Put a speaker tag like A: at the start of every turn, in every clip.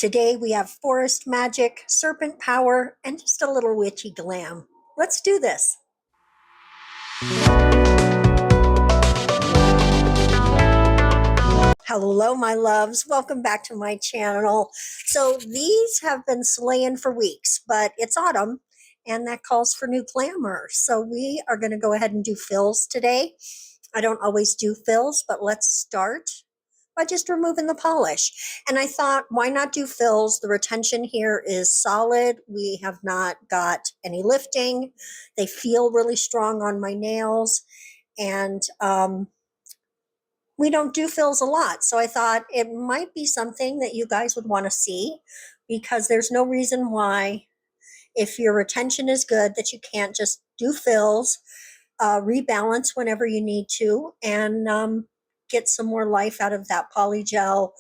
A: Today we have forest magic, serpent power, and just a little witchy glam. Let's do this. Hello, my loves. Welcome back to my channel. So these have been slaying for weeks, but it's autumn and that calls for new glamour. So we are going to go ahead and do fills today. I don't always do fills, but let's start by just removing the polish. And I thought, why not do fills? The retention here is solid. We have not got any lifting. They feel really strong on my nails. And we don't do fills a lot. So I thought it might be something that you guys would want to see, because there's no reason why, if your retention is good, that you can't just do fills, rebalance whenever you need to, and get some more life out of that polygel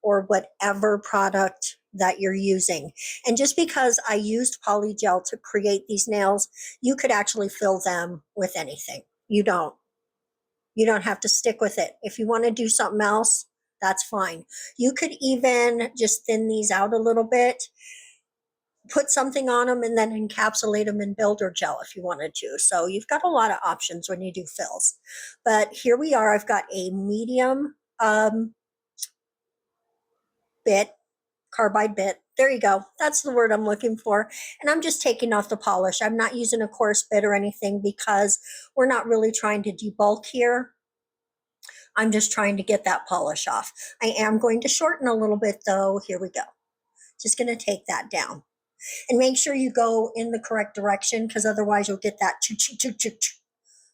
A: or whatever product that you're using. And just because I used polygel to create these nails, you could actually fill them with anything. You don't have to stick with it. If you want to do something else, that's fine. You could even just thin these out a little bit, put something on them, and then encapsulate them in builder gel if you wanted to. So you've got a lot of options when you do fills. But here we are. I've got a medium carbide bit. There you go. That's the word I'm looking for. And I'm just taking off the polish. I'm not using a coarse bit or anything because we're not really trying to debulk here. I'm just trying to get that polish off. I am going to shorten a little bit though. Here we go. Just going to take that down. And make sure you go in the correct direction, because otherwise you'll get that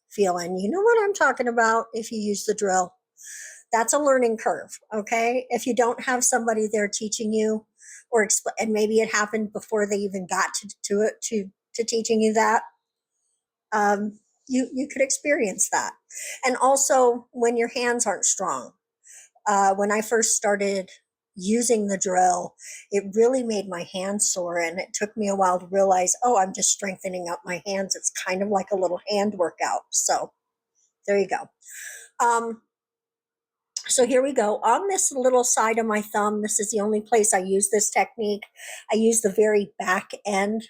A: feeling. You know what I'm talking about if you use the drill. That's a learning curve, okay? If you don't have somebody there teaching you, and maybe it happened before they even got to teaching you that, you could experience that. And also when your hands aren't strong. When I first started using the drill, it really made my hands sore, and it took me a while to realize, oh, I'm just strengthening up my hands. It's kind of like a little hand workout. So there you go. So here we go. On this little side of my thumb, this is the only place I use this technique. I use the very back end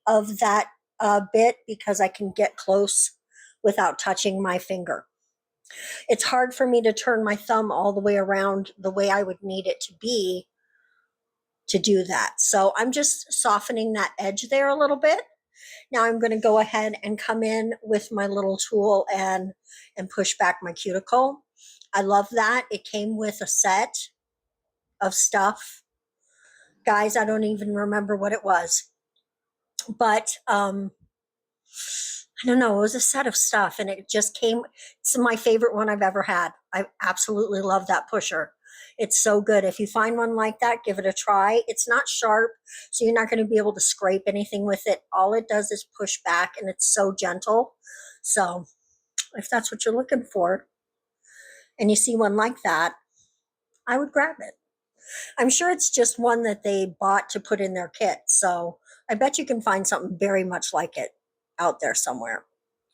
A: of that bit because I can get close without touching my finger. It's hard for me to turn my thumb all the way around the way I would need it to be to do that. So I'm just softening that edge there a little bit. Now I'm going to go ahead and come in with my little tool and push back my cuticle. I love that. It came with a set of stuff. Guys, I don't even remember what it was. But I don't know, it was a set of stuff, and it just came. It's my favorite one I've ever had. I absolutely love that pusher. It's so good. If you find one like that, give it a try. It's not sharp, so you're not going to be able to scrape anything with it. All it does is push back, and it's so gentle. So if that's what you're looking for, and you see one like that, I would grab it. I'm sure it's just one that they bought to put in their kit. So I bet you can find something very much like it out there somewhere.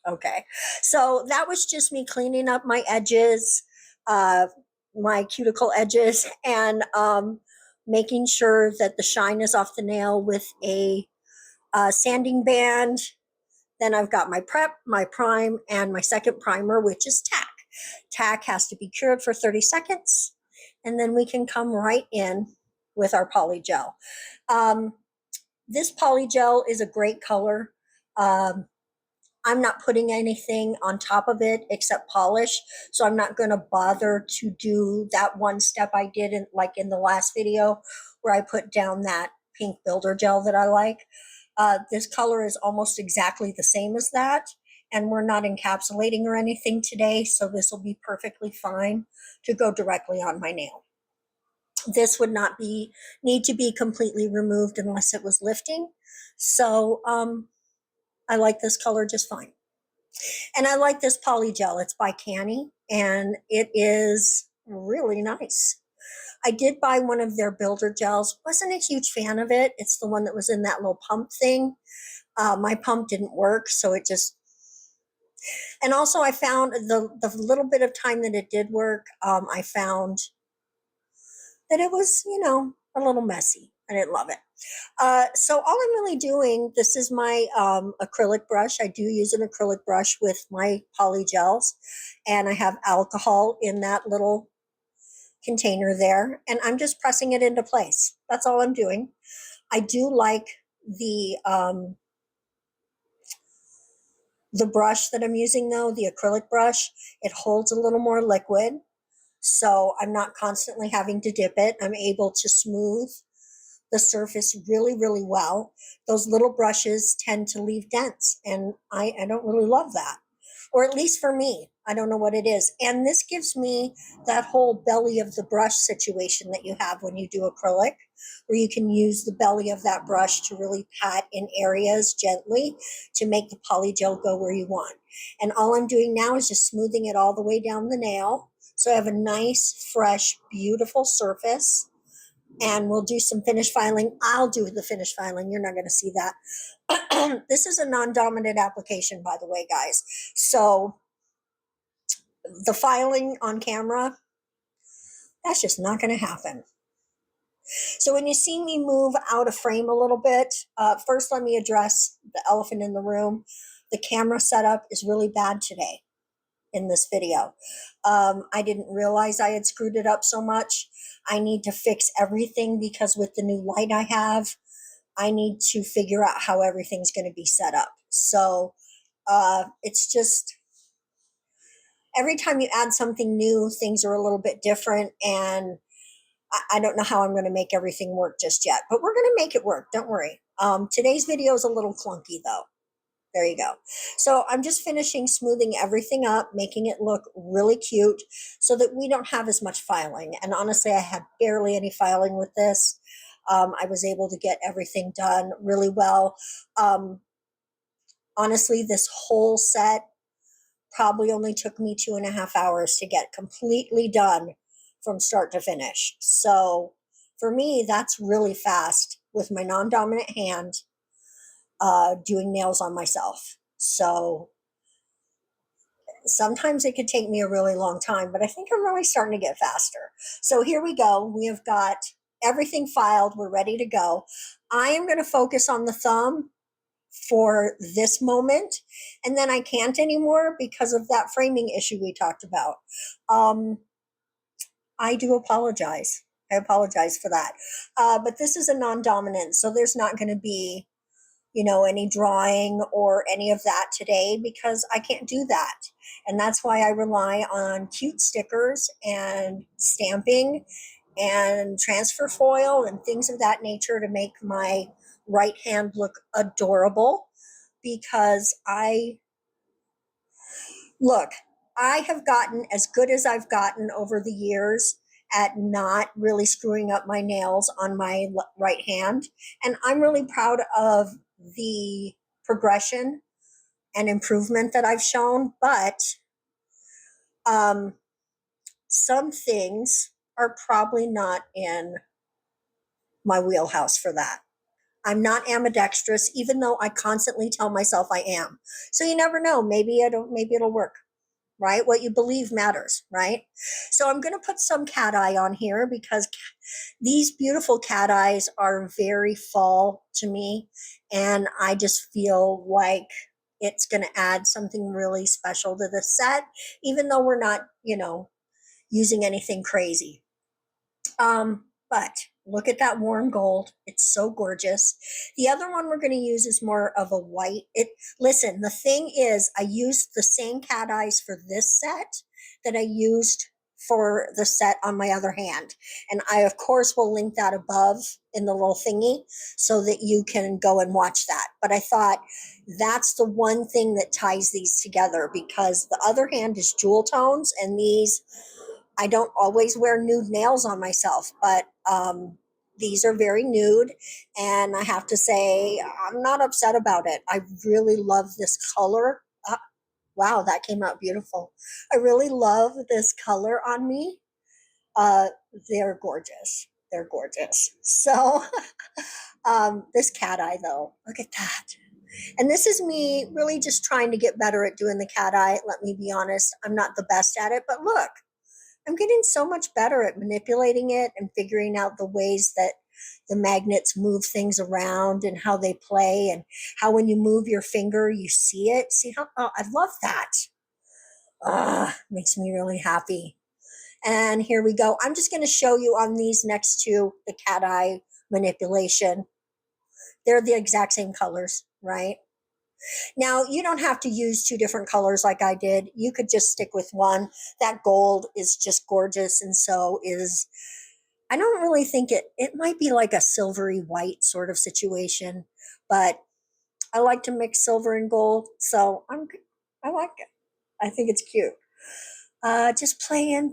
A: Okay. So that was just me cleaning up my edges, my cuticle edges, and making sure that the shine is off the nail with a sanding band. Then I've got my prep, my prime, and my second primer, which is tack. Tack has to be cured for 30 seconds. And then we can come right in with our polygel. This polygel is a great color. I'm not putting anything on top of it except polish, so I'm not going to bother to do that one step I did in the last video where I put down that pink builder gel that I like. This color is almost exactly the same as that, and we're not encapsulating or anything today, so this will be perfectly fine to go directly on my nail. This would not need to be completely removed unless it was lifting. So I like this color just fine. And I like this polygel. It's by Canni, and it is really nice. I did buy one of their builder gels. Wasn't a huge fan of it. It's the one that was in that little pump thing. My pump didn't work, so it just... And also I found the little bit of time that it did work, I found that it was, a little messy. I didn't love it. So all I'm really doing, this is my acrylic brush. I do use an acrylic brush with my polygels, and I have alcohol in that little container there, and I'm just pressing it into place. That's all I'm doing. I do like the brush that I'm using though, the acrylic brush. It holds a little more liquid, so I'm not constantly having to dip it. I'm able to smooth the surface really, really well. Those little brushes tend to leave dents, and I don't really love that. Or at least for me, I don't know what it is. And this gives me that whole belly of the brush situation that you have when you do acrylic, where you can use the belly of that brush to really pat in areas gently to make the polygel go where you want. And all I'm doing now is just smoothing it all the way down the nail. So I have a nice, fresh, beautiful surface, and we'll do some finish filing. I'll do the finish filing. You're not going to see that. This is a non-dominant application, by the way, guys. So the filing on camera, that's just not going to happen. So when you see me move out of frame a little bit, first let me address the elephant in the room. The camera setup is really bad today in this video. I didn't realize I had screwed it up so much. I need to fix everything because with the new light I have, I need to figure out how everything's going to be set up. So it's just every time you add something new, things are a little bit different, and I don't know how I'm going to make everything work just yet, but we're going to make it work. Don't worry. Today's video is a little clunky though. There you go. So I'm just finishing smoothing everything up, making it look really cute so that we don't have as much filing. And honestly, I had barely any filing with this. I was able to get everything done really well. Honestly, this whole set probably only took me 2.5 hours to get completely done from start to finish. So for me, that's really fast with my non-dominant hand doing nails on myself. So sometimes it could take me a really long time, but I think I'm really starting to get faster. So here we go. We have got everything filed. We're ready to go. I am going to focus on the thumb for this moment, and then I can't anymore because of that framing issue we talked about. I do apologize. I apologize for that. But this is a non-dominant, so there's not going to be, any drawing or any of that today because I can't do that. And that's why I rely on cute stickers and stamping and transfer foil and things of that nature to make my right hand look adorable, because I have gotten as good as I've gotten over the years at not really screwing up my nails on my right hand. And I'm really proud of the progression and improvement that I've shown. But some things are probably not in my wheelhouse for that. I'm not ambidextrous, even though I constantly tell myself I am. So you never know. Maybe maybe it'll work, right? What you believe matters, right? So I'm going to put some cat eye on here because these beautiful cat eyes are very fall to me. And I just feel like it's going to add something really special to the set, even though we're not, using anything crazy. But look at that warm gold. It's so gorgeous. The other one we're going to use is more of a white. Listen, the thing is, I used the same cat eyes for this set that I used for the set on my other hand. And I, of course, will link that above in the little thingy so that you can go and watch that. But I thought that's the one thing that ties these together, because the other hand is jewel tones, and these, I don't always wear nude nails on myself, but these are very nude, and I have to say I'm not upset about it. I really love this color. Wow, that came out beautiful. I really love this color on me. They're gorgeous. They're gorgeous. So this cat eye though, look at that. And this is me really just trying to get better at doing the cat eye. Let me be honest, I'm not the best at it, but look, I'm getting so much better at manipulating it and figuring out the ways that the magnets move things around and how they play, and how when you move your finger, you see it. See how, oh, I love that. Makes me really happy. And here we go. I'm just going to show you on these next two, the cat eye manipulation. They're the exact same colors, right? Now, you don't have to use two different colors like I did. You could just stick with one. That gold is just gorgeous, and so is, I don't really think it might be like a silvery white sort of situation, but I like to mix silver and gold, so I like it. I think it's cute. Just playing.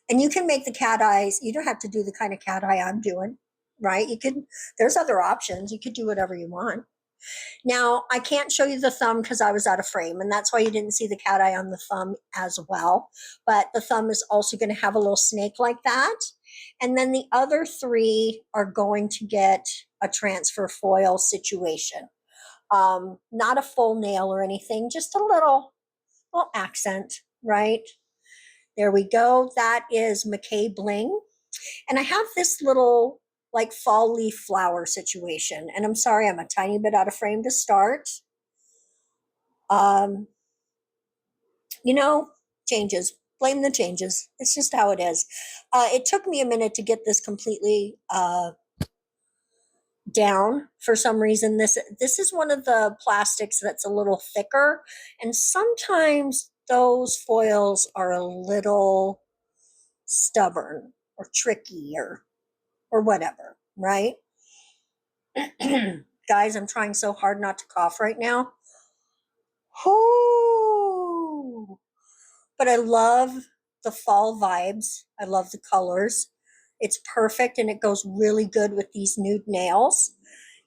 A: And you can make the cat eyes. You don't have to do the kind of cat eye I'm doing, right? You could, there's other options. You could do whatever you want. Now, I can't show you the thumb because I was out of frame, and that's why you didn't see the cat eye on the thumb as well. But the thumb is also going to have a little snake like that. And then the other three are going to get a transfer foil situation. Not a full nail or anything, just a little accent, right? There we go. That is McKay Bling. And I have this little like fall leaf flower situation. And I'm sorry, I'm a tiny bit out of frame to start. Um, you know, changes. Blame the changes. It's just how it is. It took me a minute to get this completely down for some reason. This is one of the plastics that's a little thicker, and sometimes those foils are a little stubborn or tricky or whatever, right? Guys, I'm trying so hard not to cough right now. Ooh. But I love the fall vibes. I love the colors. It's perfect, and it goes really good with these nude nails.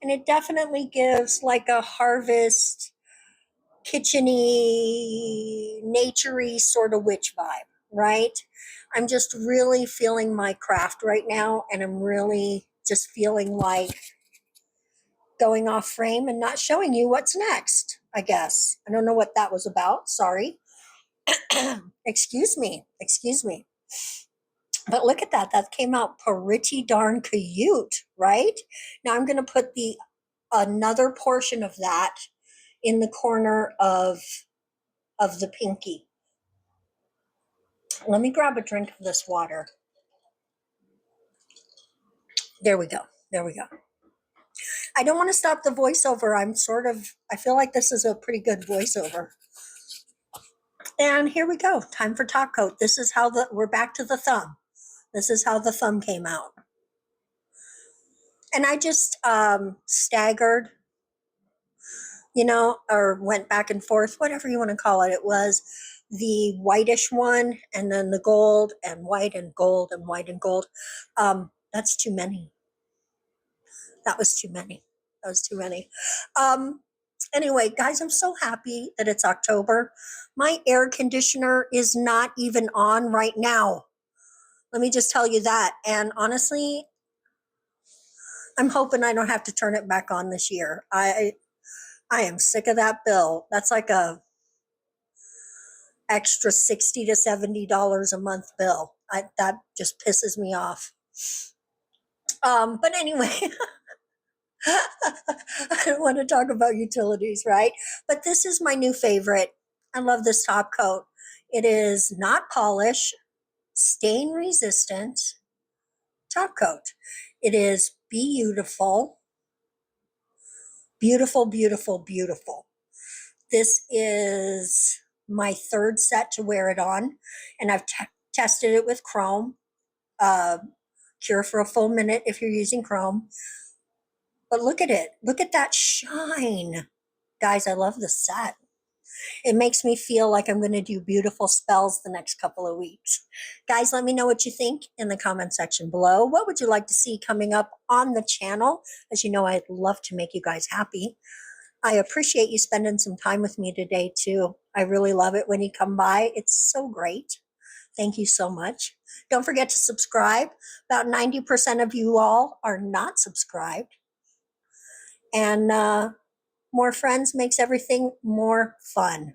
A: And it definitely gives like a harvest, kitcheny, naturey sort of witch vibe, right? I'm just really feeling my craft right now, and I'm really just feeling like going off frame and not showing you what's next, I guess. I don't know what that was about. Sorry. Excuse me. But look at that. That came out pretty darn cute, right? Now I'm going to put the another portion of that in the corner of the pinky. Let me grab a drink of this water. There we go. I don't want to stop the voiceover. I feel like this is a pretty good voiceover. And here we go. Time for top coat. This is how we're back to the thumb. This is how the thumb came out. And I just staggered, or went back and forth, whatever you want to call it. It was the whitish one, and then the gold, and white and gold, and white and gold. That's too many. That was too many. Anyway, guys, I'm so happy that it's October. My air conditioner is not even on right now. Let me just tell you that. And honestly, I'm hoping I don't have to turn it back on this year. I am sick of that bill. That's like a extra $60 to $70 a month bill. That just pisses me off. But anyway, I don't want to talk about utilities, right? But this is my new favorite. I love this top coat. It is not polish, stain resistant top coat. It is beautiful. This is my third set to wear it on, and I've tested it with chrome. Cure for a full minute if you're using chrome. But look at it. Look at that shine. Guys, I love the set. It makes me feel like I'm going to do beautiful spells the next couple of weeks. Guys, let me know what you think in the comment section below. What would you like to see coming up on the channel? As you know, I'd love to make you guys happy. I appreciate you spending some time with me today, too. I really love it when you come by. It's so great. Thank you so much. Don't forget to subscribe. About 90% of you all are not subscribed. And more friends makes everything more fun.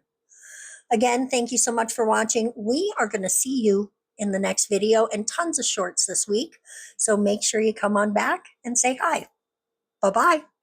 A: Again, thank you so much for watching. We are going to see you in the next video and tons of shorts this week. So make sure you come on back and say hi. Bye-bye.